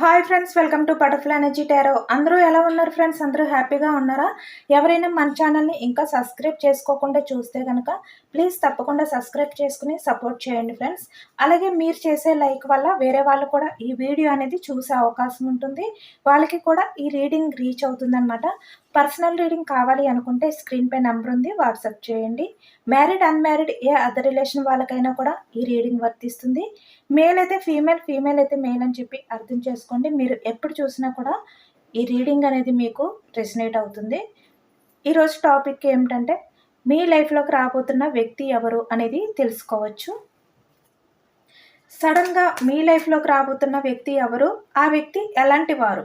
Hi friends, welcome to butterfly energy tarot. అందరూ ఎలా ఉన్నారు ఫ్రెండ్స్? అందరూ హ్యాపీగా ఉన్నారా? ఎవరైనా మన ఛానల్ని ఇంకా సబ్స్క్రైబ్ చేసుకోకుండా చూస్తే కనుక ప్లీజ్ తప్పకుండా సబ్స్క్రైబ్ చేసుకుని సపోర్ట్ చేయండి ఫ్రెండ్స్. అలాగే మీరు చేసే లైక్ వల్ల వేరే వాళ్ళు కూడా ఈ వీడియో అనేది చూసే అవకాశం ఉంటుంది. వాళ్ళకి కూడా ఈ రీడింగ్ రీచ్ అవుతుందన్నమాట. పర్సనల్ రీడింగ్ కావాలి అనుకుంటే స్క్రీన్ పై నెంబర్ ఉంది, వాట్సాప్ చేయండి. మ్యారీడ్ అన్మ్యారీడ్ ఏ అదర్ రిలేషన్ వాళ్ళకైనా కూడా ఈ రీడింగ్ వర్తిస్తుంది. మేల్ అయితే ఫీమేల్, ఫీమేల్ అయితే మేల్ అని చెప్పి అర్థం చేసుకోండి. మీరు ఎప్పుడు చూసినా కూడా ఈ రీడింగ్ అనేది మీకు రెసినేట్ అవుతుంది. ఈరోజు టాపిక్ ఏమిటంటే మీ లైఫ్లోకి రాబోతున్న వ్యక్తి ఎవరు అనేది తెలుసుకోవచ్చు. సడన్గా మీ లైఫ్లోకి రాబోతున్న వ్యక్తి ఎవరు, ఆ వ్యక్తి ఎలాంటి వారు,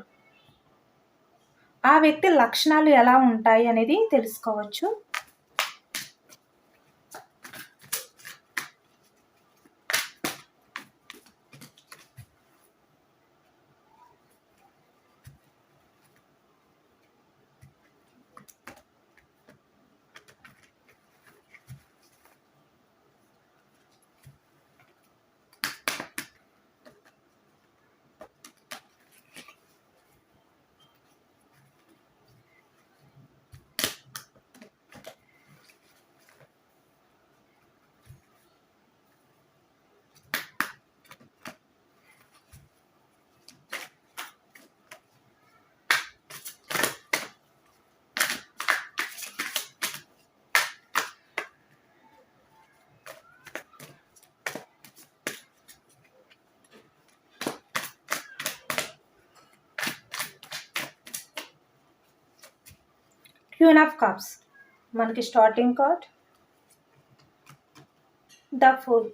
ఆ వ్యక్తి లక్షణాలు ఎలా ఉంటాయి అనేది తెలుసుకోవచ్చు. క్వీన్ ఆఫ్ కప్స్ మనకి starting card, the fool,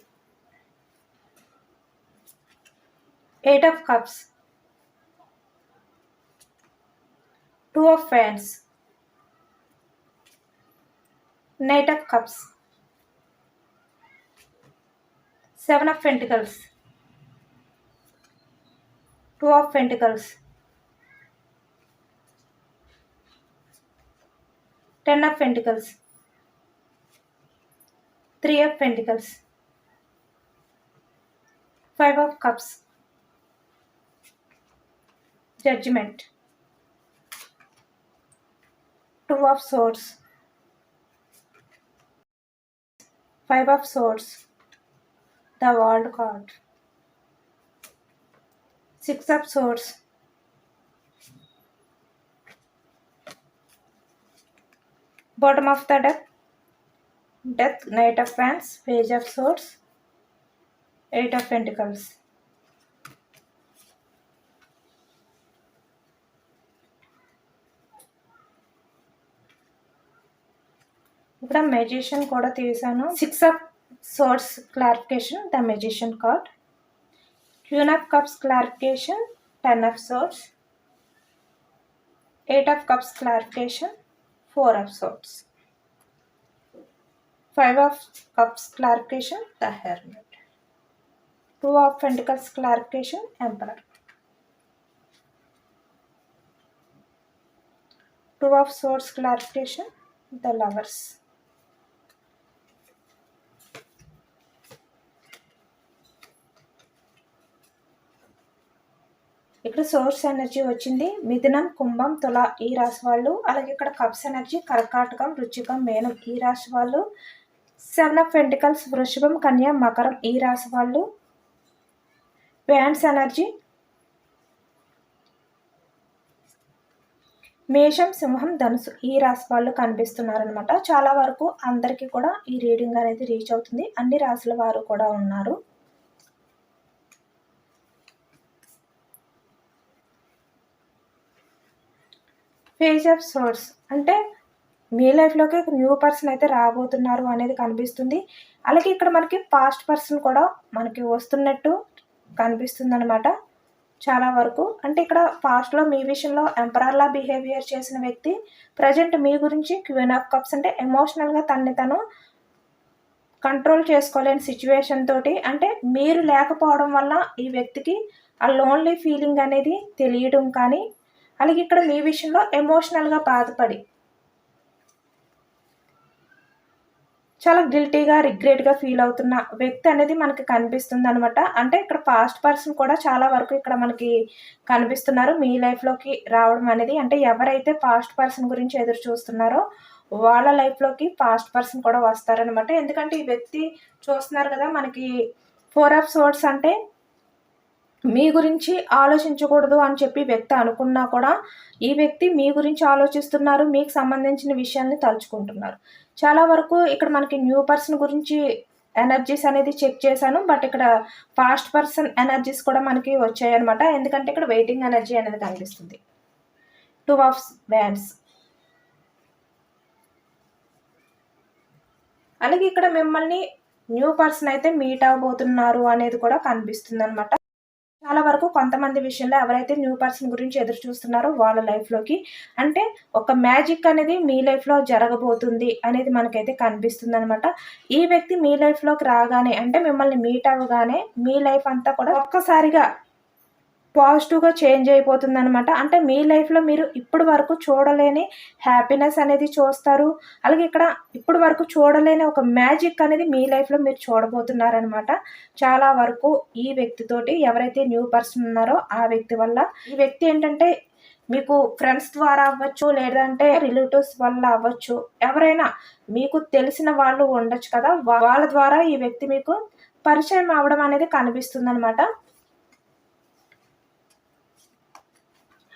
eight of cups, two of ఫ్యాన్స్, knight of cups, seven of pentacles, two of pentacles, ten of pentacles, three of pentacles, five of cups, judgement, two of swords, five of swords, the world card, six of swords, bottom of the death, knight of wands, page of swords, eight of pentacles. ఇక్కడ magician కూడా తీసాను. Six of swords clarification, the magician card, queen of cups clarification, ten of swords, eight of cups clarification, four of swords, five of cups clarification, the hermit, two of pentacles clarification, emperor, two of swords clarification, the lovers. ఇక్కడ source energy వచ్చింది మిథునం, కుంభం, తుల ఈ రాశి వాళ్ళు. అలాగే ఇక్కడ cups energy కర్కాటకం, వృశ్చికం, మేనం ఈ రాశి వాళ్ళు. సెవెన్ ఆఫ్ పెంటికల్స్ వృషభం, కన్య, మకరం ఈ రాశి వాళ్ళు. వ్యాండ్స్ ఎనర్జీ మేషం, సింహం, ధనుసు ఈ రాశి వాళ్ళు కనిపిస్తున్నారనమాట. చాలా వరకు అందరికీ కూడా ఈ రీడింగ్ అనేది రీచ్ అవుతుంది. అన్ని రాశుల వారు కూడా ఉన్నారు. పేజ్ ఆఫ్ సోర్స్ అంటే మీ లైఫ్లోకి న్యూ పర్సన్ అయితే రాబోతున్నారు అనేది కనిపిస్తుంది. అలాగే ఇక్కడ మనకి పాస్ట్ పర్సన్ కూడా మనకి వస్తున్నట్టు కనిపిస్తుంది అనమాట. చాలా వరకు అంటే ఇక్కడ పాస్ట్లో మీ విషయంలో ఎంపరర్లా బిహేవియర్ చేసిన వ్యక్తి ప్రజెంట్ మీ గురించి క్వీన్ ఆఫ్ కప్స్ అంటే ఎమోషనల్గా తనని తను కంట్రోల్ చేసుకోలేని సిచ్యువేషన్ తోటి, అంటే మీరు లేకపోవడం వల్ల ఈ వ్యక్తికి ఆ లోన్లీ ఫీలింగ్ అనేది తెలియడం కానీ, అలాగే ఇక్కడ మీ విషయంలో ఎమోషనల్గా బాధపడి చాలా గిల్టీగా, రిగ్రెట్‌గా ఫీల్ అవుతున్న వ్యక్తి అనేది మనకి కనిపిస్తుందనమాట. అంటే ఇక్కడ పాస్ట్ పర్సన్ కూడా చాలా వరకు ఇక్కడ మనకి కనిపిస్తున్నారు. మీ లైఫ్‌లోకి రావడం అనేది అంటే ఎవరైతే పాస్ట్ పర్సన్ గురించి ఎదురు చూస్తున్నారో వాళ్ళ లైఫ్‌లోకి పాస్ట్ పర్సన్ కూడా వస్తారనమాట. ఎందుకంటే ఈ వ్యక్తి చూస్తున్నారు కదా! మనకి 4 ఆఫ్ సోర్డ్స్ అంటే మీ గురించి ఆలోచించకూడదు అని చెప్పి వ్యక్తి అనుకున్నా కూడా, ఈ వ్యక్తి మీ గురించి ఆలోచిస్తున్నారు. మీకు సంబంధించిన విషయాల్ని తలుచుకుంటున్నారు. చాలా వరకు ఇక్కడ మనకి న్యూ పర్సన్ గురించి ఎనర్జీస్ అనేది చెక్ చేశాను. బట్ ఇక్కడ పాస్ట్ పర్సన్ ఎనర్జీస్ కూడా మనకి వచ్చాయన్నమాట. ఎందుకంటే ఇక్కడ వెయిటింగ్ ఎనర్జీ అనేది కనిపిస్తుంది. 2 ఆఫ్ వ్యాండ్స్. అలాగే ఇక్కడ మిమ్మల్ని న్యూ పర్సన్ అయితే మీట్ అవ్వబోతున్నారు అనేది కూడా కనిపిస్తుందనమాట. చాలా వరకు కొంతమంది విషయంలో ఎవరైతే న్యూ పర్సన్ గురించి ఎదురు చూస్తున్నారో వాళ్ళ లైఫ్‌లోకి అంటే ఒక మ్యాజిక్ అనేది మీ లైఫ్‌లో జరగబోతుంది అనేది మనకైతే కనిపిస్తుందనమాట. ఈ వ్యక్తి మీ లైఫ్‌లోకి రాగానే అంటే మిమ్మల్ని మీట్ అవ్వగానే మీ లైఫ్ అంతా కూడా ఒక్కసారిగా పాజిటివ్‌గా చేంజ్ అయిపోతుందనమాట. అంటే మీ లైఫ్‌లో మీరు ఇప్పటి వరకు చూడలేని హ్యాపీనెస్ అనేది చూస్తారు. అలాగే ఇక్కడ ఇప్పటి వరకు చూడలేని ఒక మ్యాజిక్ అనేది మీ లైఫ్‌లో మీరు చూడబోతున్నారనమాట. చాలా వరకు ఈ వ్యక్తితోటి ఎవరైతే న్యూ పర్సన్ ఉన్నారో ఆ వ్యక్తి వల్ల ఈ వ్యక్తి ఏంటంటే మీకు ఫ్రెండ్స్ ద్వారా అవ్వచ్చు, లేదంటే రిలేటివ్స్ వల్ల అవ్వచ్చు. ఎవరైనా మీకు తెలిసిన వాళ్ళు ఉండొచ్చు కదా! వాళ్ళ ద్వారా ఈ వ్యక్తి మీకు పరిచయం అవ్వడం అనేది కనిపిస్తుందనమాట.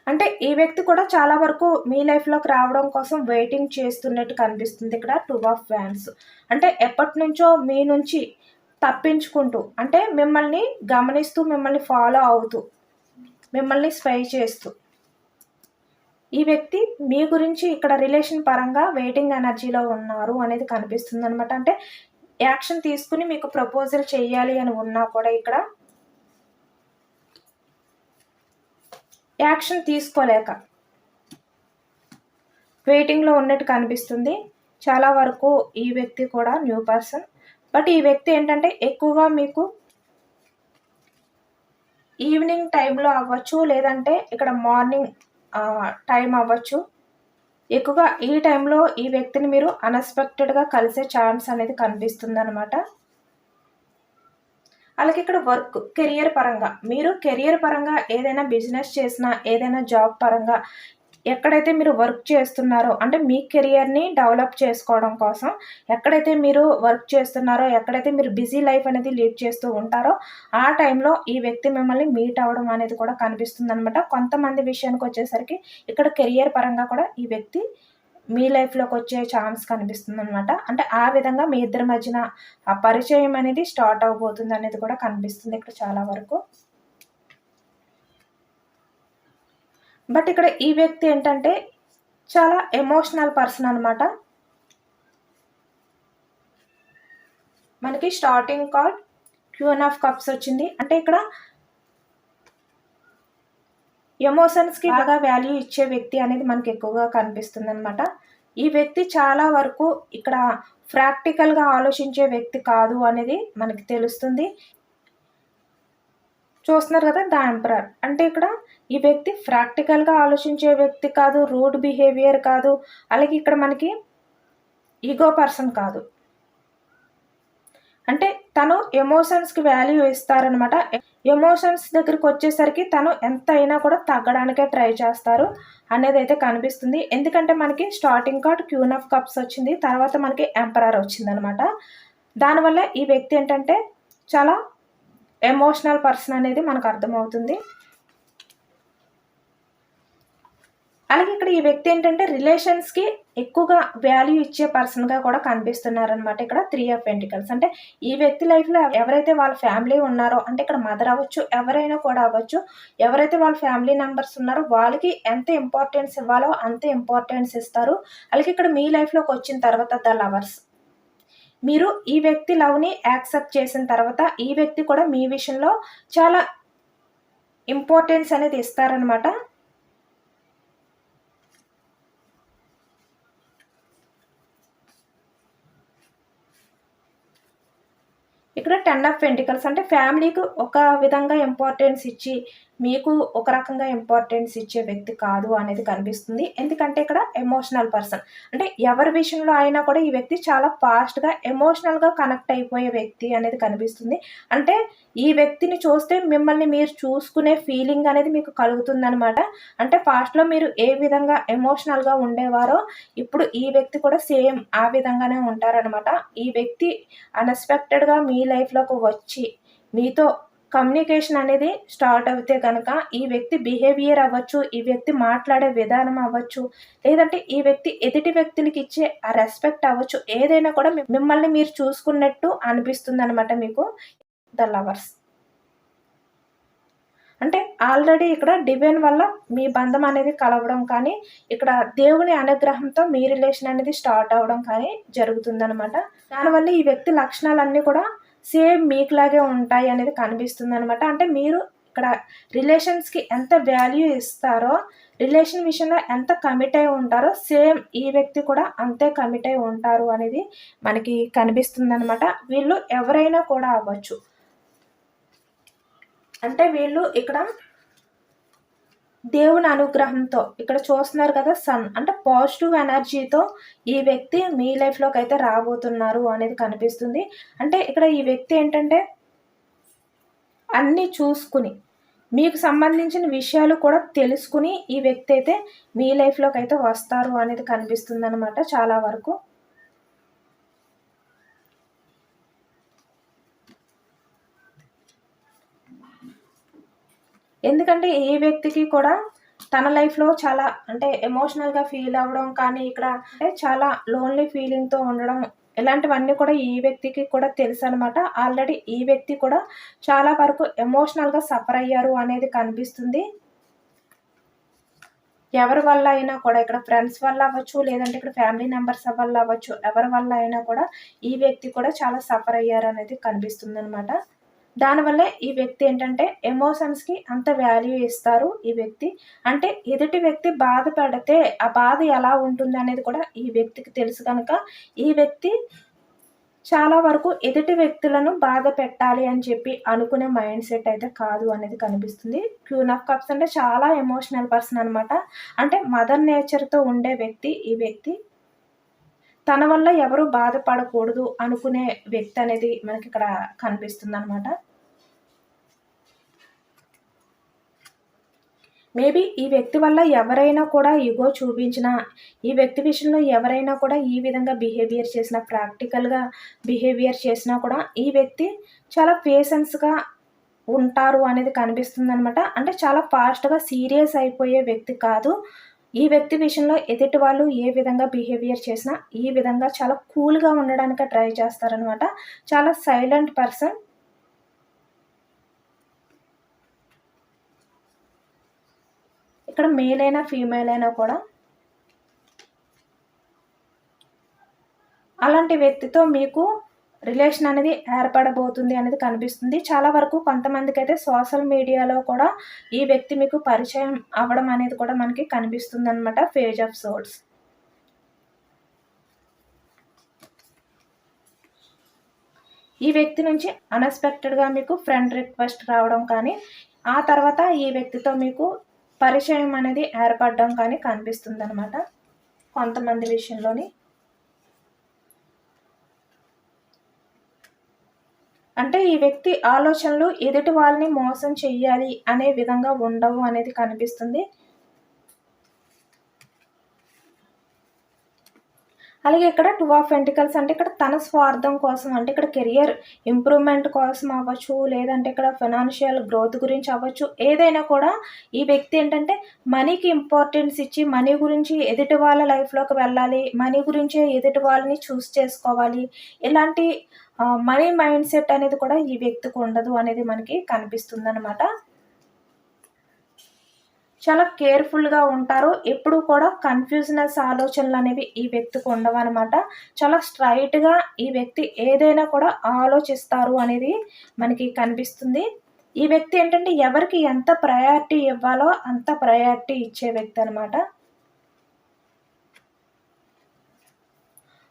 అంటే ఈ వ్యక్తి కూడా చాలా వరకు మీ లైఫ్‌లోకి రావడం కోసం వెయిటింగ్ చేస్తున్నట్టు కనిపిస్తుంది ఇక్కడ 2 ఆఫ్ వ్యాండ్స్. అంటే ఎప్పటినుంచో మీ నుంచి తప్పించుకుంటూ అంటే మిమ్మల్ని గమనిస్తూ, మిమ్మల్ని ఫాలో అవుతూ, మిమ్మల్ని స్పై చేస్తూ ఈ వ్యక్తి మీ గురించి ఇక్కడ రిలేషన్ పరంగా వెయిటింగ్ ఎనర్జీలో ఉన్నారు అనేది కనిపిస్తుందనమాట. అంటే యాక్షన్ తీసుకొని మీకు ప్రపోజల్ చెయ్యాలి అని ఉన్నా కూడా ఇక్కడ యాక్షన్ తీసుకోలేక వెయిటింగ్‌లో ఉన్నట్టు కనిపిస్తుంది. చాలా వరకు ఈ వ్యక్తి కూడా న్యూ పర్సన్. బట్ ఈ వ్యక్తి ఏంటంటే ఎక్కువగా మీకు ఈవినింగ్ టైంలో అవ్వచ్చు, లేదంటే ఇక్కడ మార్నింగ్ టైం అవ్వచ్చు. ఎక్కువగా ఈ టైంలో ఈ వ్యక్తిని మీరు అన్‌ఎక్స్‌పెక్టెడ్‌గా కలిసే ఛాన్స్ అనేది కనిపిస్తుందనమాట. అలాగే ఇక్కడ వర్క్, కెరియర్ పరంగా మీరు కెరియర్ పరంగా ఏదైనా బిజినెస్ చేసినా, ఏదైనా జాబ్ పరంగా ఎక్కడైతే మీరు వర్క్ చేస్తున్నారో అంటే మీ కెరియర్‌ని డెవలప్ చేసుకోవడం కోసం ఎక్కడైతే మీరు వర్క్ చేస్తున్నారో, ఎక్కడైతే మీరు బిజీ లైఫ్ అనేది లీడ్ చేస్తూ ఉంటారో, ఆ టైంలో ఈ వ్యక్తి మిమ్మల్ని మీట్ అవ్వడం అనేది కూడా కనిపిస్తుందనమాట. కొంతమంది విషయానికొచ్చేసరికి ఇక్కడ కెరియర్ పరంగా కూడా ఈ వ్యక్తి మీ లైఫ్‌లోకి వచ్చే ఛాన్స్ కనిపిస్తుందనమాట. అంటే ఆ విధంగా మీ ఇద్దరి మధ్యన ఆ పరిచయం అనేది స్టార్ట్ అవ్వబోతుందనేది కూడా కనిపిస్తుంది ఇక్కడ చాలా వరకు. బట్ ఇక్కడ ఈ వ్యక్తి ఏంటంటే చాలా ఎమోషనల్ పర్సన్ అనమాట. మనకి starting card queen of cups వచ్చింది. అంటే ఇక్కడ ఎమోషన్స్‌కి బాగా వాల్యూ ఇచ్చే వ్యక్తి అనేది మనకి ఎక్కువగా కనిపిస్తుందనమాట. ఈ వ్యక్తి చాలా వరకు ఇక్కడ ప్రాక్టికల్‌గా ఆలోచించే వ్యక్తి కాదు అనేది మనకి తెలుస్తుంది. చూస్తున్నారు కదా! The emperor. అంటే ఇక్కడ ఈ వ్యక్తి ప్రాక్టికల్‌గా ఆలోచించే వ్యక్తి కాదు, రూడ్ బిహేవియర్ కాదు, అలాగే ఇక్కడ మనకి ఈగో పర్సన్ కాదు. అంటే తను ఎమోషన్స్‌కి వాల్యూ ఇస్తారనమాట. ఎమోషన్స్ దగ్గరికొచ్చేసరికి తను ఎంత అయినా కూడా తగ్గడానికే ట్రై చేస్తారు అనేదైతే కనిపిస్తుంది. ఎందుకంటే మనకి starting card queen of cups వచ్చింది. తర్వాత మనకి ఎంపరర్ వచ్చిందనమాట. దానివల్ల ఈ వ్యక్తి ఏంటంటే చాలా ఎమోషనల్ పర్సన్ అనేది మనకు అర్థమవుతుంది. అలాగే ఇక్కడ ఈ వ్యక్తి ఏంటంటే రిలేషన్స్‌కి ఎక్కువగా వాల్యూ ఇచ్చే పర్సన్‌గా కూడా కనిపిస్తున్నారనమాట. ఇక్కడ 3 ఆఫ్ పెంటికల్స్. అంటే ఈ వ్యక్తి లైఫ్‌లో ఎవరైతే వాళ్ళ ఫ్యామిలీ ఉన్నారో అంటే ఇక్కడ మదర్ అవ్వచ్చు, ఎవరైనా కూడా అవ్వచ్చు. ఎవరైతే వాళ్ళ ఫ్యామిలీ మెంబర్స్ ఉన్నారో వాళ్ళకి ఎంత ఇంపార్టెన్స్ ఇవ్వాలో అంతే ఇంపార్టెన్స్ ఇస్తారు. అలాగే ఇక్కడ మీ లైఫ్‌లోకి వచ్చిన తర్వాత ద లవర్స్. మీరు ఈ వ్యక్తి లవ్‌ని యాక్సెప్ట్ చేసిన తర్వాత ఈ వ్యక్తి కూడా మీ విషయంలో చాలా ఇంపార్టెన్స్ అనేది ఇస్తారనమాట. ఇక్కడ 10 ఆఫ్ పెంటికల్స్ అంటే ఫ్యామిలీకి ఒక విధంగా ఇంపార్టెన్స్ ఇచ్చి మీకు ఒక రకంగా ఇంపార్టెన్స్ ఇచ్చే వ్యక్తి కాదు అనేది కనిపిస్తుంది. ఎందుకంటే ఇక్కడ ఎమోషనల్ పర్సన్. అంటే ఎవరి విషయంలో అయినా కూడా ఈ వ్యక్తి చాలా ఫాస్ట్‌గా ఎమోషనల్‌గా కనెక్ట్ అయిపోయే వ్యక్తి అనేది కనిపిస్తుంది. అంటే ఈ వ్యక్తిని చూస్తే మిమ్మల్ని మీరు చూసుకునే ఫీలింగ్ అనేది మీకు కలుగుతుందనమాట. అంటే పాస్ట్‌లో మీరు ఏ విధంగా ఎమోషనల్‌గా ఉండేవారో ఇప్పుడు ఈ వ్యక్తి కూడా సేమ్ ఆ విధంగానే ఉంటారనమాట. ఈ వ్యక్తి అన్‌ఎక్స్‌పెక్టెడ్‌గా మీ లైఫ్‌లోకి వచ్చి మీతో కమ్యూనికేషన్ అనేది స్టార్ట్ అవుతే గనక ఈ వ్యక్తి బిహేవియర్ అవ్వచ్చు, ఈ వ్యక్తి మాట్లాడే విధానం అవ్వచ్చు, లేదంటే ఈ వ్యక్తి ఎదుటి వ్యక్తులకి ఇచ్చే ఆ రెస్పెక్ట్ అవ్వచ్చు, ఏదైనా కూడా మిమ్మల్ని మీరు చూసుకున్నట్టు అనిపిస్తుందనమాట మీకు. The lovers. అంటే ఆల్రెడీ ఇక్కడ డివైన్ వల్ల మీ బంధం అనేది కలవడం కానీ, ఇక్కడ దేవుని అనుగ్రహంతో మీ రిలేషన్ అనేది స్టార్ట్ అవ్వడం కానీ జరుగుతుందనమాట. దానివల్ల ఈ వ్యక్తి లక్షణాలన్నీ కూడా సేమ్ మీకులాగే ఉంటాయి అనేది కనిపిస్తుందనమాట. అంటే మీరు ఇక్కడ రిలేషన్స్‌కి ఎంత వాల్యూ ఇస్తారో, రిలేషన్ విషయంలో ఎంత కమిట్ అయి ఉంటారో, సేమ్ ఈ వ్యక్తి కూడా అంతే కమిట్ అయి ఉంటారు అనేది మనకి కనిపిస్తుందనమాట. వీళ్ళు ఎవరైనా కూడా అవ్వచ్చు. అంటే వీళ్ళు ఇక్కడ దేవుని అనుగ్రహంతో ఇక్కడ చూస్తున్నారు కదా సన్. అంటే పాజిటివ్ ఎనర్జీతో ఈ వ్యక్తి మీ లైఫ్‌లోకి అయితే రాబోతున్నారు అనేది కనిపిస్తుంది. అంటే ఇక్కడ ఈ వ్యక్తి ఏంటంటే అన్నీ చూసుకుని, మీకు సంబంధించిన విషయాలు కూడా తెలుసుకుని ఈ వ్యక్తి అయితే మీ లైఫ్‌లోకి అయితే వస్తారు అనేది కనిపిస్తుందనమాట చాలా వరకు. ఎందుకంటే ఈ వ్యక్తికి కూడా తన లైఫ్‌లో చాలా అంటే ఎమోషనల్‌గా ఫీల్ అవ్వడం కానీ, ఇక్కడ అంటే చాలా లోన్‌లీ ఫీలింగ్‌తో ఉండడం, ఇలాంటివన్నీ కూడా ఈ వ్యక్తికి కూడా తెలుసనమాట. ఆల్రెడీ ఈ వ్యక్తి కూడా చాలా వరకు ఎమోషనల్‌గా సఫర్ అయ్యారు అనేది కనిపిస్తుంది. ఎవరి వల్ల అయినా కూడా ఇక్కడ ఫ్రెండ్స్ వల్ల అవ్వచ్చు, లేదంటే ఇక్కడ ఫ్యామిలీ మెంబర్స్ వల్ల అవ్వచ్చు, ఎవరి వల్ల అయినా కూడా ఈ వ్యక్తి కూడా చాలా సఫర్ అయ్యారనేది కనిపిస్తుందనమాట. దానివల్లే ఈ వ్యక్తి ఏంటంటే ఎమోషన్స్‌కి అంత వాల్యూ ఇస్తారు ఈ వ్యక్తి. అంటే ఎదుటి వ్యక్తి బాధపడితే ఆ బాధ ఎలా ఉంటుందనేది కూడా ఈ వ్యక్తికి తెలుసు గనక, ఈ వ్యక్తి చాలా వరకు ఎదుటి వ్యక్తులను బాధ పెట్టాలి అని చెప్పి అనుకునే మైండ్ సెట్ అయితే కాదు అనేది కనిపిస్తుంది. క్వీన్ ఆఫ్ కప్స్ అంటే చాలా ఎమోషనల్ పర్సన్ అనమాట. అంటే మదర్ నేచర్‌తో ఉండే వ్యక్తి ఈ వ్యక్తి. తన వల్ల ఎవరు బాధపడకూడదు అనుకునే వ్యక్తి అనేది మనకిక్కడ కనిపిస్తుందనమాట. మేబీ ఈ వ్యక్తి వల్ల ఎవరైనా కూడా ఇగో చూపించినా, ఈ వ్యక్తి విషయంలో ఎవరైనా కూడా ఈ విధంగా బిహేవియర్ చేసినా, ప్రాక్టికల్‌గా బిహేవియర్ చేసినా కూడా ఈ వ్యక్తి చాలా పేషెన్స్‌గా ఉంటారు అనేది కనిపిస్తుందనమాట. అంటే చాలా ఫాస్ట్‌గా సీరియస్ అయిపోయే వ్యక్తి కాదు. ఈ వ్యక్తి విషయంలో ఎదుటి వాళ్ళు ఏ విధంగా బిహేవియర్ చేసినా, ఈ విధంగా చాలా కూల్‌గా ఉండడానికే ట్రై చేస్తారనమాట. చాలా సైలెంట్ పర్సన్. ఇక్కడ మేల్ అయినా, ఫీమేల్ అయినా కూడా అలాంటి వ్యక్తితో మీకు రిలేషన్ అనేది ఏర్పడబోతుంది అనేది కనిపిస్తుంది. చాలా వరకు కొంతమందికైతే సోషల్ మీడియాలో కూడా ఈ వ్యక్తి మీకు పరిచయం అవ్వడం అనేది కూడా మనకి కనిపిస్తుందనమాట. Page of swords. ఈ వ్యక్తి నుంచి అన్‌ఎక్స్‌పెక్టెడ్‌గా మీకు ఫ్రెండ్ రిక్వెస్ట్ రావడం కానీ, ఆ తర్వాత ఈ వ్యక్తితో మీకు పరిచయం అనేది ఏర్పడడం కానీ కనిపిస్తుందనమాట కొంతమంది విషయంలోని. అంటే ఈ వ్యక్తి ఆలోచనలు ఎదుటి వాళ్ళని మోసం చెయ్యాలి అనే విధంగా ఉండవు అనేది కనిపిస్తుంది. అలాగే ఇక్కడ 2 ఆఫ్ పెంటికల్స్ అంటే ఇక్కడ తన స్వార్థం కోసం, అంటే ఇక్కడ కెరియర్ ఇంప్రూవ్‌మెంట్ కోసం అవ్వచ్చు, లేదంటే ఇక్కడ ఫైనాన్షియల్ గ్రోత్ గురించి అవ్వచ్చు. ఏదైనా కూడా ఈ వ్యక్తి ఏంటంటే మనీకి ఇంపార్టెన్స్ ఇచ్చి, మనీ గురించి ఎదుటి వాళ్ళ లైఫ్‌లోకి వెళ్ళాలి, మనీ గురించే ఎదుటి వాళ్ళని చూస్ చేసుకోవాలి. ఇలాంటి మనీ మైండ్ సెట్ అనేది కూడా ఈ వ్యక్తికి ఉండదు అనేది మనకి కనిపిస్తుందనమాట. చాలా కేర్‌ఫుల్‌గా ఉంటారు. ఎప్పుడూ కూడా కన్‌ఫ్యూజనెస్ ఆలోచనలనేవి ఈ వ్యక్తికి ఉండవనమాట. చాలా స్ట్రెయిట్‌గా ఈ వ్యక్తి ఏదైనా కూడా ఆలోచిస్తారు అనేది మనకి కనిపిస్తుంది. ఈ వ్యక్తి ఏంటంటే ఎవరికి ఎంత ప్రయారిటీ ఇవ్వాలో అంత ప్రయారిటీ ఇచ్చే వ్యక్తి అనమాట.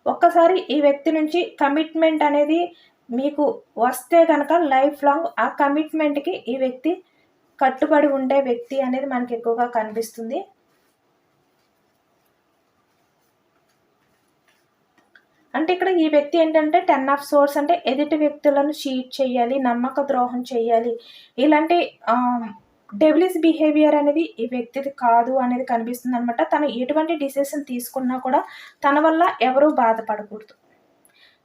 ఒక్కసారి ఈ వ్యక్తి నుంచి కమిట్మెంట్ అనేది మీకు వస్తే గనక లైఫ్ లాంగ్ ఆ కమిట్మెంట్‌కి ఈ వ్యక్తి కట్టుబడి ఉండే వ్యక్తి అనేది మనకి ఎక్కువగా కనిపిస్తుంది. అంటే ఇక్కడ ఈ వ్యక్తి ఏంటంటే 10 ఆఫ్ సోర్స్ అంటే ఎదుటి వ్యక్తులను చీట్ చేయాలి, నమ్మక ద్రోహం చేయాలి, ఇలాంటి డెవిలిష్ బిహేవియర్ అనేది ఈ వ్యక్తిది కాదు అనేది కనిపిస్తుంది అనమాట. తను ఎటువంటి డిసిషన్ తీసుకున్నా కూడా తన వల్ల ఎవరూ బాధపడకూడదు.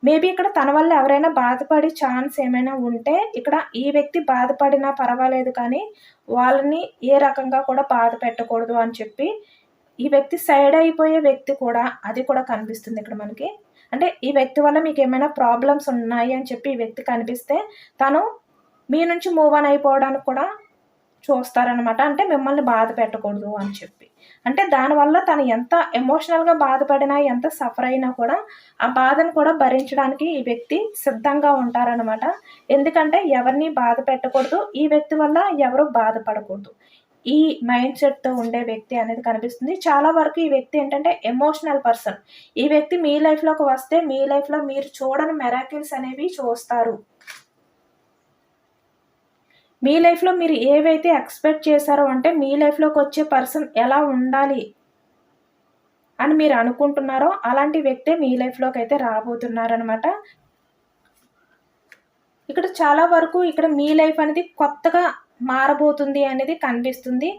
మేబీ ఇక్కడ తన వల్ల ఎవరైనా బాధపడే ఛాన్స్ ఏమైనా ఉంటే ఇక్కడ ఈ వ్యక్తి బాధపడినా పర్వాలేదు, కానీ వాళ్ళని ఏ రకంగా కూడా బాధ పెట్టకూడదు అని చెప్పి ఈ వ్యక్తి సైడ్ అయిపోయే వ్యక్తి కూడా, అది కూడా కనిపిస్తుంది ఇక్కడ మనకి. అంటే ఈ వ్యక్తి వల్ల మీకు ఏమైనా ప్రాబ్లమ్స్ ఉన్నాయి అని చెప్పి ఈ వ్యక్తి కనిపిస్తే తను మీ నుంచి మూవ్ ఆన్ అయిపోవడానికి కూడా చూస్తారనమాట. అంటే మిమ్మల్ని బాధ పెట్టకూడదు అని చెప్పి. అంటే దానివల్ల తను ఎంత ఎమోషనల్గా బాధపడినా, ఎంత సఫర్ అయినా కూడా ఆ బాధను కూడా భరించడానికి ఈ వ్యక్తి సిద్ధంగా ఉంటారనమాట. ఎందుకంటే ఎవరిని బాధ పెట్టకూడదు, ఈ వ్యక్తి వల్ల ఎవరు బాధపడకూడదు, ఈ మైండ్ సెట్తో ఉండే వ్యక్తి అనేది కనిపిస్తుంది. చాలా వరకు ఈ వ్యక్తి ఏంటంటే ఎమోషనల్ పర్సన్. ఈ వ్యక్తి మీ లైఫ్లోకి వస్తే మీ లైఫ్లో మీరు చూడని మెరాకిల్స్ అనేవి చూస్తారు. మీ లైఫ్లో మీరు ఏవైతే ఎక్స్పెక్ట్ చేశారో, అంటే మీ లైఫ్లోకి వచ్చే పర్సన్ ఎలా ఉండాలి అని మీరు అనుకుంటున్నారో అలాంటి వ్యక్తే మీ లైఫ్లోకి అయితే రాబోతున్నారనమాట. ఇక్కడ చాలా వరకు ఇక్కడ మీ లైఫ్ అనేది కొత్తగా మారబోతుంది అనేది కనిపిస్తుంది.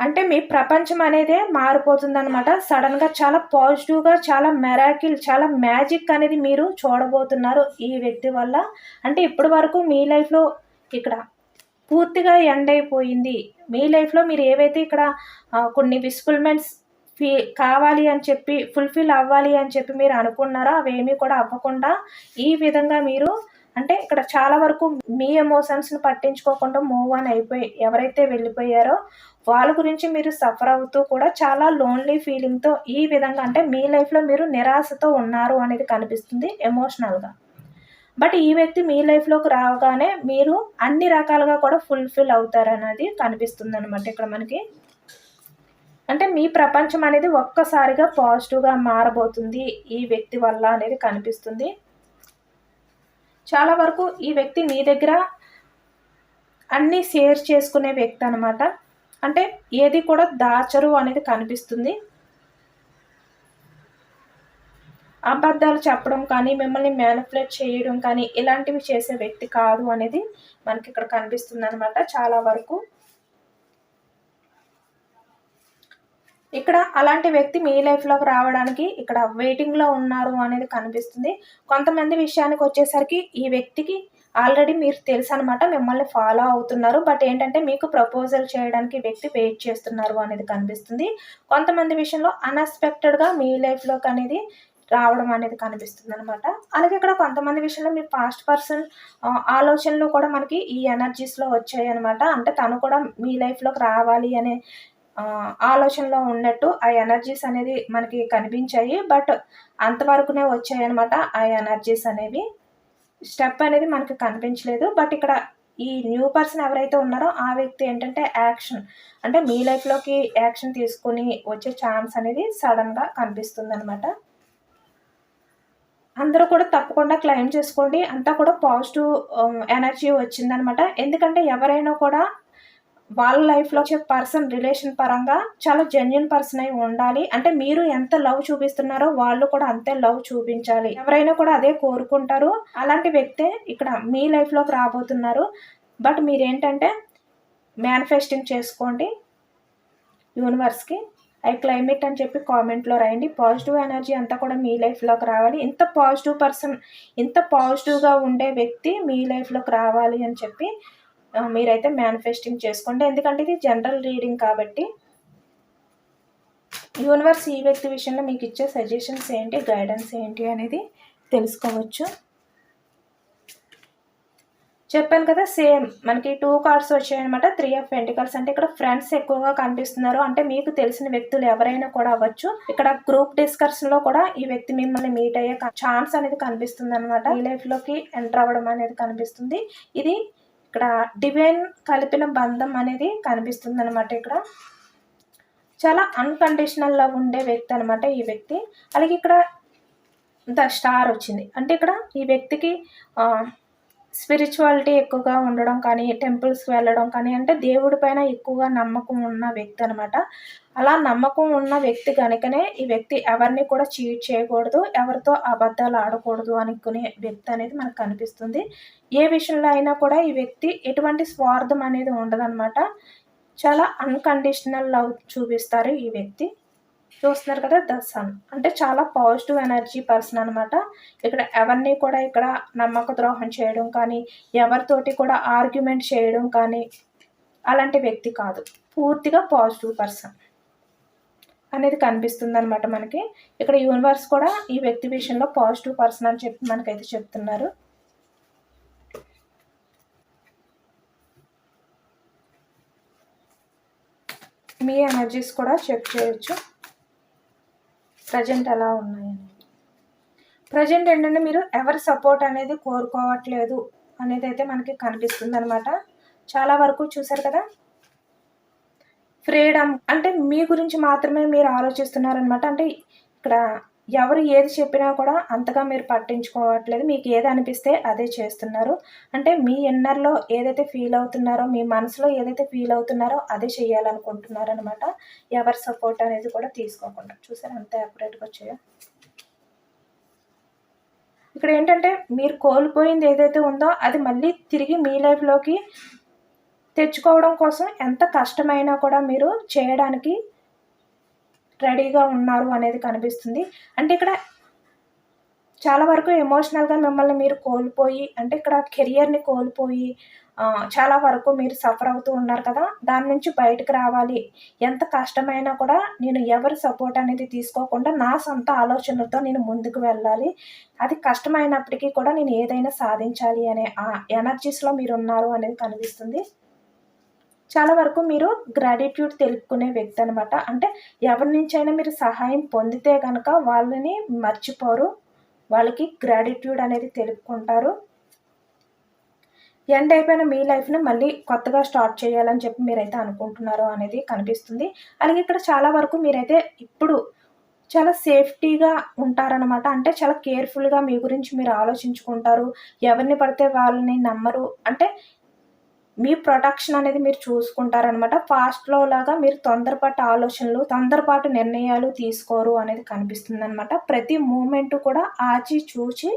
అంటే మీ ప్రపంచం అనేదే మారిపోతుందనమాట. సడన్గా చాలా పాజిటివ్గా, చాలా మెరాకిల్, చాలా మ్యాజిక్ అనేది మీరు చూడబోతున్నారు ఈ వ్యక్తి వల్ల. అంటే ఇప్పటి వరకు మీ లైఫ్లో ఇక్కడ పూర్తిగా ఎండ్ అయిపోయింది. మీ లైఫ్లో మీరు ఏవైతే ఇక్కడ కొన్ని విస్ఫుల్మెంట్స్ కావాలి అని చెప్పి, ఫుల్ఫిల్ అవ్వాలి అని చెప్పి మీరు అనుకున్నారో అవేమీ కూడా అవ్వకుండా ఈ విధంగా మీరు అంటే ఇక్కడ చాలా వరకు మీ ఎమోషన్స్ని పట్టించుకోకుండా మూవ్ ఆన్ అయిపోయి ఎవరైతే వెళ్ళిపోయారో వాళ్ళ గురించి మీరు సఫర్ అవుతూ కూడా చాలా లోన్లీ ఫీలింగ్తో ఈ విధంగా అంటే మీ లైఫ్లో మీరు నిరాశతో ఉన్నారు అనేది కనిపిస్తుంది ఎమోషనల్గా. బట్ ఈ వ్యక్తి మీ లైఫ్లోకి రాగానే మీరు అన్ని రకాలుగా కూడా ఫుల్ఫిల్ అవుతారనేది కనిపిస్తుంది అనమాట ఇక్కడ మనకి. అంటే మీ ప్రపంచం అనేది ఒక్కసారిగా పాజిటివ్గా మారబోతుంది ఈ వ్యక్తి వల్ల అనేది కనిపిస్తుంది. చాలా వరకు ఈ వ్యక్తి మీ దగ్గర అన్నీ షేర్ చేసుకునే వ్యక్తి అనమాట. అంటే ఏది కూడా దాచరు అనేది కనిపిస్తుంది. అబద్ధాలు చెప్పడం కానీ, మిమ్మల్ని మ్యానిపులేట్ చేయడం కానీ ఇలాంటివి చేసే వ్యక్తి కాదు అనేది మనకి ఇక్కడ కనిపిస్తుంది అనమాట. చాలా వరకు ఇక్కడ అలాంటి వ్యక్తి మీ లైఫ్లోకి రావడానికి ఇక్కడ వెయిటింగ్లో ఉన్నారు అనేది కనిపిస్తుంది. కొంతమంది విషయానికి వచ్చేసరికి ఈ వ్యక్తికి ఆల్రెడీ మీరు తెలుసు అనమాట, మిమ్మల్ని ఫాలో అవుతున్నారు. బట్ ఏంటంటే మీకు ప్రపోజల్ చేయడానికి వ్యక్తి వెయిట్ చేస్తున్నారు అనేది కనిపిస్తుంది. కొంతమంది విషయంలో అన్ఎక్స్పెక్టెడ్గా మీ లైఫ్లోకి అనేది రావడం అనేది కనిపిస్తుంది అనమాట. అలాగే ఇక్కడ కొంతమంది విషయంలో మీ పాస్ట్ పర్సన్ ఆలోచనలు కూడా మనకి ఈ ఎనర్జీస్లో వచ్చాయి అనమాట. అంటే తను కూడా మీ లైఫ్లోకి రావాలి అనే ఆలోచనలో ఉన్నట్టు ఆ ఎనర్జీస్ అనేది మనకి కనిపించాయి. బట్ అంతవరకునే వచ్చాయి అనమాట ఆ ఎనర్జీస్ అనేవి. స్టెప్ అనేది మనకి కనిపించలేదు. బట్ ఇక్కడ ఈ న్యూ పర్సన్ ఎవరైతే ఉన్నారో ఆ వ్యక్తి ఏంటంటే యాక్షన్ అంటే మీ లైఫ్లోకి యాక్షన్ తీసుకుని వచ్చే ఛాన్స్ అనేది సడన్గా కనిపిస్తుంది అనమాట. అందరూ కూడా తప్పకుండా క్లెయిమ్ చేసుకోండి. అంతా కూడా పాజిటివ్ ఎనర్జీ వచ్చిందనమాట. ఎందుకంటే ఎవరైనా కూడా వాళ్ళ లైఫ్లో వచ్చే పర్సన్ రిలేషన్ పరంగా చాలా జెన్యున్ పర్సన్ అయి ఉండాలి. అంటే మీరు ఎంత లవ్ చూపిస్తున్నారో వాళ్ళు కూడా అంతే లవ్ చూపించాలి. ఎవరైనా కూడా అదే కోరుకుంటారు. అలాంటి వ్యక్తే ఇక్కడ మీ లైఫ్లోకి రాబోతున్నారు. బట్ మీరేంటంటే మేనిఫెస్టింగ్ చేసుకోండి యూనివర్స్కి. ఐ క్లైమేట్ అని చెప్పి కామెంట్లో రాయండి. పాజిటివ్ ఎనర్జీ అంతా కూడా మీ లైఫ్లోకి రావాలి. ఇంత పాజిటివ్ పర్సన్, ఇంత పాజిటివ్గా ఉండే వ్యక్తి మీ లైఫ్లోకి రావాలి అని చెప్పి మీరైతే మేనిఫెస్టింగ్ చేసుకోండి. ఎందుకంటే ఇది జనరల్ రీడింగ్ కాబట్టి యూనివర్స్ ఈ వ్యక్తి విషయంలో మీకు ఇచ్చే సజెషన్స్ ఏంటి, గైడెన్స్ ఏంటి అనేది తెలుసుకోవచ్చు. చెప్పాను కదా, సేమ్ మనకి 2 కార్డ్స్ వచ్చాయన్నమాట. 3 ఆఫ్ పెంటికల్స్ అంటే ఇక్కడ ఫ్రెండ్స్ ఎక్కువగా కనిపిస్తున్నారు. అంటే మీకు తెలిసిన వ్యక్తులు ఎవరైనా కూడా అవ్వచ్చు. ఇక్కడ గ్రూప్ డిస్కషన్లో కూడా ఈ వ్యక్తి మిమ్మల్ని మీట్ అయ్యే ఛాన్స్ అనేది కనిపిస్తుంది అనమాట. ఈ లైఫ్లోకి ఎంటర్ అవ్వడం అనేది కనిపిస్తుంది. ఇది ఇక్కడ డివైన్ కలిపిన బంధం అనేది కనిపిస్తుంది అనమాట. ఇక్కడ చాలా అన్కండిషనల్ లవ్ ఉండే వ్యక్తి అనమాట ఈ వ్యక్తి. అలాగే ఇక్కడ ద స్టార్ వచ్చింది. అంటే ఇక్కడ ఈ వ్యక్తికి స్పిరిచువాలిటీ ఎక్కువగా ఉండడం కానీ, టెంపుల్స్‌కి వెళ్ళడం కానీ, అంటే దేవుడి పైన ఎక్కువగా నమ్మకం ఉన్న వ్యక్తి అనమాట. అలా నమ్మకం ఉన్న వ్యక్తి గనుకనే ఈ వ్యక్తి ఎవరిని కూడా చీట్ చేయకూడదు, ఎవరితో అబద్ధాలు ఆడకూడదు అనుకునే వ్యక్తి అనేది మనకు కనిపిస్తుంది. ఏ విషయంలో అయినా కూడా ఈ వ్యక్తి ఎటువంటి స్వార్థం అనేది ఉండదనమాట. చాలా అన్‌కండిషనల్ లవ్ చూపిస్తారు ఈ వ్యక్తి. చూస్తున్నారు కదా! The sun. అంటే చాలా పాజిటివ్ ఎనర్జీ పర్సన్ అనమాట. ఇక్కడ ఎవరిని కూడా ఇక్కడ నమ్మక ద్రోహం చేయడం కానీ, ఎవరితోటి కూడా ఆర్గ్యుమెంట్ చేయడం కానీ, అలాంటి వ్యక్తి కాదు. పూర్తిగా పాజిటివ్ పర్సన్ అనేది కనిపిస్తుందనమాట మనకి. ఇక్కడ యూనివర్స్ కూడా ఈ వ్యక్తి విషయంలో పాజిటివ్ పర్సన్ అని చెప్పి మనకైతే చెప్తున్నారు. మీ ఎనర్జీస్ కూడా చెక్ చేయొచ్చు. ప్రజెంట్ ఎలా ఉన్నాయని. ప్రజెంట్ ఏంటంటే మీరు ఎవరి సపోర్ట్ అనేది కోరుకోవట్లేదు అనేదైతే మనకి కనిపిస్తుందనమాట. చాలా వరకు చూసారు కదా! ఫ్రీడమ్ అంటే మీ గురించి మాత్రమే మీరు ఆలోచిస్తున్నారనమాట. అంటే ఇక్కడ ఎవరు ఏది చెప్పినా కూడా అంతగా మీరు పట్టించుకోవట్లేదు. మీకు ఏది అనిపిస్తే అదే చేస్తున్నారు. అంటే మీ ఇన్నర్‌లో ఏదైతే ఫీల్ అవుతున్నారో, మీ మనసులో ఏదైతే ఫీల్ అవుతున్నారో అదే చేయాలనుకుంటున్నారనమాట. ఎవరి సపోర్ట్ అనేది కూడా తీసుకోకుండా. చూసారా ఎంత అక్యురేట్‌గా వచ్చాయో? ఇక్కడేంటంటే మీరు కోల్పోయింది ఏదైతే ఉందో అది మళ్ళీ తిరిగి మీ లైఫ్‌లోకి తెచ్చుకోవడం కోసం ఎంత కష్టమైనా కూడా మీరు చేయడానికి రెడీగా ఉన్నారు అనేది కనిపిస్తుంది. అంటే ఇక్కడ చాలా వరకు ఎమోషనల్‌గా మిమ్మల్ని మీరు కోల్పోయి అంటే ఇక్కడ కెరియర్‌ని కోల్పోయి చాలా వరకు మీరు సఫర్ అవుతూ ఉన్నారు కదా! దాని నుంచి బయటకి రావాలి. ఎంత కష్టమైనా కూడా నేను ఎవరి సపోర్ట్ అనేది తీసుకోకుండా నా సొంత ఆలోచనలతో నేను ముందుకు వెళ్ళాలి. అది కష్టమైనప్పటికీ కూడా నేను ఏదైనా సాధించాలి అనే ఆ ఎనర్జీస్‌లో మీరున్నారు అనేది కనిపిస్తుంది. చాలా వరకు మీరు గ్రాటిట్యూడ్ తెలుపుకునే వ్యక్తి అనమాట. అంటే ఎవరి నుంచైనా మీరు సహాయం పొందితే గనక వాళ్ళని మర్చిపోరు. వాళ్ళకి గ్రాటిట్యూడ్ అనేది తెలుపుకుంటారు. ఎండ్ అయిపోయిన మీ లైఫ్‌ని మళ్ళీ కొత్తగా స్టార్ట్ చేయాలని చెప్పి మీరైతే అనుకుంటున్నారు అనేది కనిపిస్తుంది. అలాగే ఇక్కడ చాలా వరకు మీరైతే ఇప్పుడు చాలా సేఫ్టీగా ఉంటారనమాట. అంటే చాలా కేర్‌ఫుల్‌గా మీ గురించి మీరు ఆలోచించుకుంటారు. ఎవరిని పడితే వాళ్ళని నమ్మరు. అంటే మీ ప్రొటెక్షన్ అనేది మీరు చూసుకుంటారనమాట. ఫాస్ట్‌లో లాగా మీరు తొందరపాటు ఆలోచనలు, తొందరపాటు నిర్ణయాలు తీసుకోరు అనేది కనిపిస్తుందనమాట. ప్రతి మూమెంట్ కూడా ఆచితూచి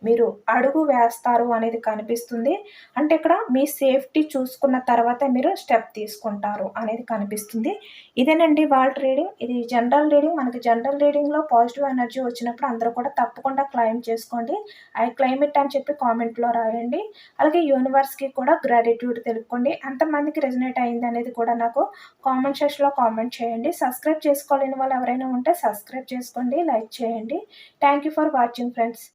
మీరు అడుగు వేస్తారు అనేది కనిపిస్తుంది. అంటే ఇక్కడ మీ సేఫ్టీ చూసుకున్న తర్వాతే మీరు స్టెప్ తీసుకుంటారు అనేది కనిపిస్తుంది. ఇదేనండి ఇవాల్టి రీడింగ్. ఇది జనరల్ రీడింగ్. మనకి జనరల్ రీడింగ్‌లో పాజిటివ్ ఎనర్జీ వచ్చినప్పుడు అందరూ కూడా తప్పకుండా క్లెయిమ్ చేసుకోండి. ఐ క్లెయిమ్ ఇట్ అని చెప్పి కామెంట్‌లో రాయండి. అలాగే యూనివర్స్‌కి కూడా గ్రాటిట్యూడ్ తెలుపుకోండి. ఎంతమందికి రెజొనేట్ అయిందనేది కూడా నాకు కామెంట్ సెక్షన్‌లో కామెంట్ చేయండి. సబ్స్క్రైబ్ చేసుకోలేని వాళ్ళు ఎవరైనా ఉంటే సబ్స్క్రైబ్ చేసుకోండి, లైక్ చేయండి. Thank you for watching friends.